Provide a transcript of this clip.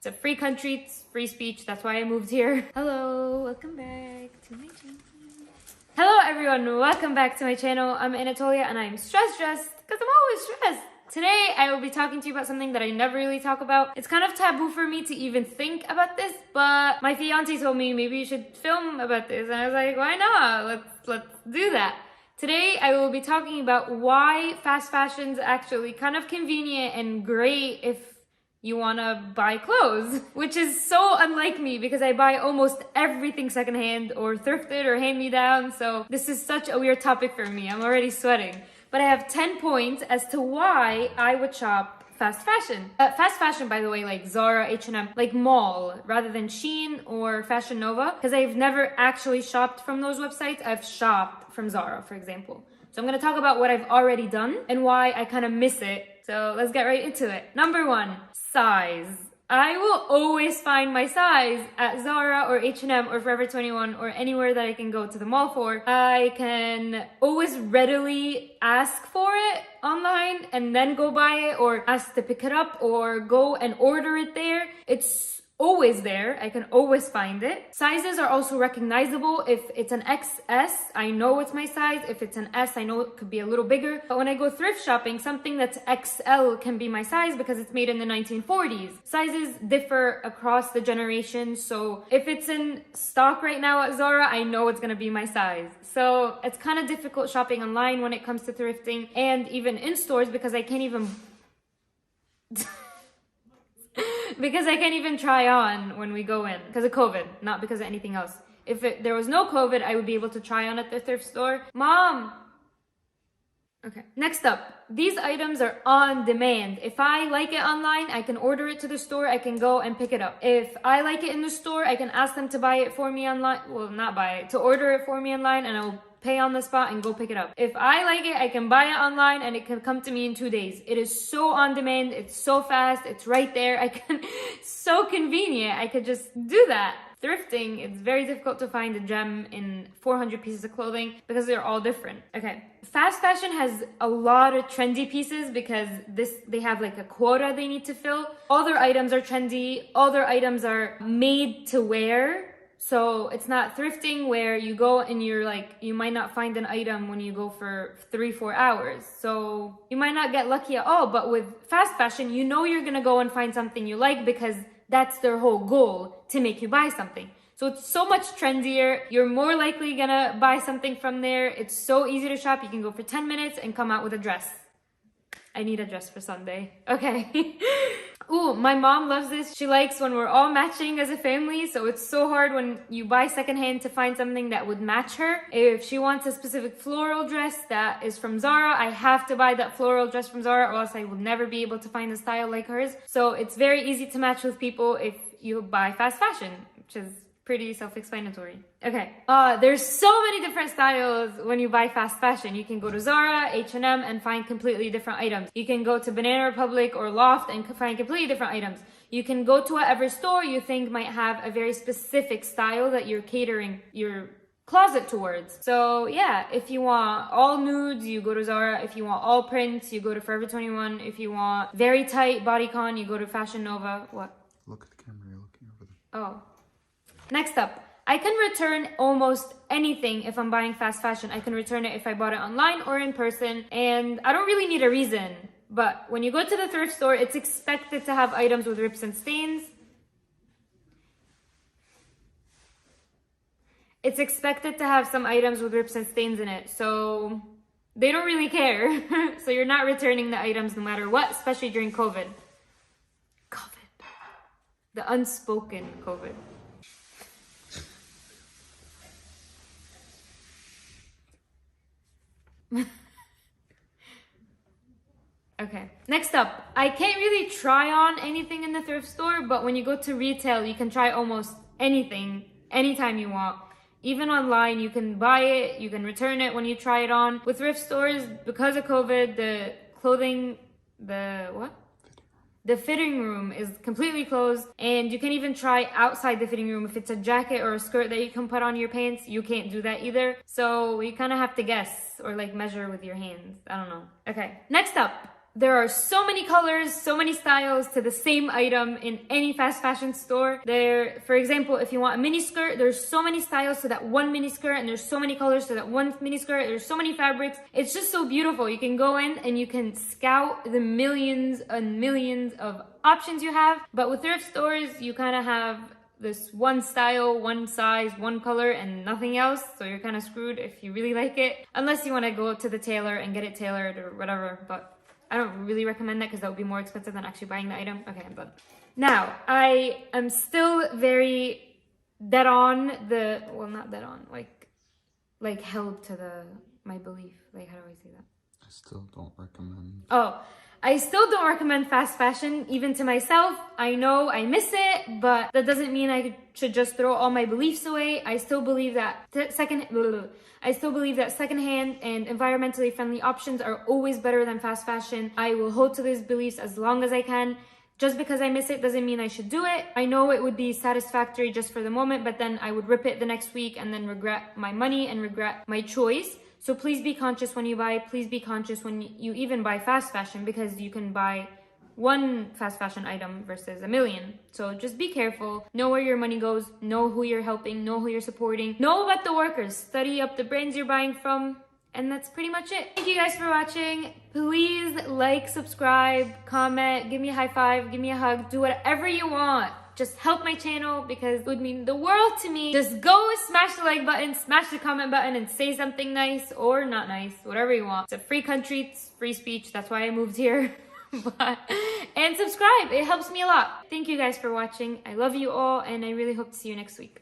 It's a free country, it's free speech, that's why I moved here. Hello, welcome back to my channel. Hello everyone, welcome back to my channel. I'm Anatolia and I'm stressed because I'm always stressed. Today I will be talking to you about something that I never really talk about. It's kind of taboo for me to even think about this, but my fiance told me maybe you should film about this, and I was like, why not? Let's do that. Today I will be talking about why fast fashion is actually kind of convenient and great if you want to buy clothes, which is so unlike me because I buy almost everything secondhand or thrifted or hand-me-down, so this is such a weird topic for me. I'm already sweating. But I have 10 points as to why I would shop fast fashion. Fast fashion, by the way, like Zara, H&M, like mall, rather than Shein or Fashion Nova, because I've never actually shopped from those websites. I've shopped from Zara, for example. So I'm gonna talk about what I've already done and why I kind of miss it. So let's get right into it. Number one, size. I will always find my size at Zara or H&M or Forever 21 or anywhere that I can go to the mall for. I can always readily ask for it online and then go buy it, or ask to pick it up, or go and order it there. It's always there. I can always find it. Sizes are also recognizable. If it's an XS, I know it's my size. If it's an S, I know it could be a little bigger. But when I go thrift shopping, something that's XL can be my size because it's made in the 1940s. Sizes differ across the generations. So if it's in stock right now at Zara, I know it's gonna be my size. So it's kind of difficult shopping online when it comes to thrifting, and even in stores because I can't even because I can't even try on when we go in because of COVID, not because of anything else. If there was no COVID, I would be able to try on at the thrift store. Mom! Okay, next up, these items are on demand. If I like it online, I can order it to the store, I can go and pick it up. If I like it in the store, I can ask them to buy it for me online. Well, not buy it, to order it for me online, and I'll pay on the spot and go pick it up. If I like it, I can buy it online and it can come to me in 2 days. It is so on demand, it's so fast, it's right there. So convenient, I could just do that. Thrifting, it's very difficult to find a gem in 400 pieces of clothing because they're all different. Okay, fast fashion has a lot of trendy pieces because they have like a quota they need to fill. All their items are trendy, all their items are made to wear. So it's not thrifting where you go and you're like, you might not find an item when you go for 3-4 hours. So you might not get lucky at all. But with fast fashion, you know you're gonna go and find something you like because that's their whole goal, to make you buy something. So it's so much trendier. You're more likely gonna buy something from there. It's so easy to shop. You can go for 10 minutes and come out with a dress. I need a dress for Sunday. Okay. Ooh, my mom loves this. She likes when we're all matching as a family. So it's so hard when you buy secondhand to find something that would match her. If she wants a specific floral dress that is from Zara, I have to buy that floral dress from Zara, or else I will never be able to find a style like hers. So it's very easy to match with people if you buy fast fashion, which is pretty self-explanatory. Okay, there's so many different styles when you buy fast fashion. You can go to Zara, H&M and find completely different items. You can go to Banana Republic or Loft and find completely different items. You can go to whatever store you think might have a very specific style that you're catering your closet towards. So yeah, if you want all nudes, you go to Zara. If you want all prints, you go to Forever 21. If you want very tight bodycon, you go to Fashion Nova. What? Look at the camera, you're looking over there. Oh. Next up, I can return almost anything if I'm buying fast fashion. I can return it if I bought it online or in person, and I don't really need a reason. But when you go to the thrift store, it's expected to have items with rips and stains. It's expected to have some items with rips and stains in it, so they don't really care. So you're not returning the items no matter what, especially during COVID. COVID. The unspoken COVID. Okay, next up, I can't really try on anything in the thrift store, but when you go to retail, you can try almost anything, anytime you want. Even online, you can buy it, you can return it when you try it on. With thrift stores, because of COVID, the clothing, the fitting room is completely closed, and you can even try outside the fitting room. If it's a jacket or a skirt that you can put on your pants, you can't do that either. So you kind of have to guess or like measure with your hands. I don't know. Okay, next up, there are so many colors, so many styles to the same item in any fast fashion store. There, for example, if you want a mini skirt, there's so many styles to that one mini skirt, and there's so many colors to that one mini skirt. There's so many fabrics. It's just so beautiful. You can go in and you can scout the millions and millions of options you have. But with thrift stores, you kind of have this one style, one size, one color, and nothing else. So you're kind of screwed if you really like it. Unless you want to go to the tailor and get it tailored or whatever. But I don't really recommend that because that would be more expensive than actually buying the item. Okay, I'm done. Now, I am still very dead on the, well, not dead on, like held to my belief. Like, how do I say that? I still don't recommend. Oh, I still don't recommend fast fashion, even to myself. I know I miss it, but that doesn't mean I should just throw all my beliefs away. I still believe that secondhand and environmentally friendly options are always better than fast fashion. I will hold to these beliefs as long as I can. Just because I miss it doesn't mean I should do it. I know it would be satisfactory just for the moment, but then I would rip it the next week and then regret my money and regret my choice. So please be conscious when you buy. Please be conscious when you even buy fast fashion, because you can buy one fast fashion item versus a million. So just be careful. Know where your money goes. Know who you're helping. Know who you're supporting. Know about the workers. Study up the brands you're buying from. And that's pretty much it. Thank you guys for watching. Please like, subscribe, comment, give me a high five, give me a hug, do whatever you want. Just help my channel because it would mean the world to me. Just go smash the like button, smash the comment button, and say something nice or not nice, whatever you want. It's a free country, it's free speech. That's why I moved here. And subscribe, it helps me a lot. Thank you guys for watching. I love you all, and I really hope to see you next week.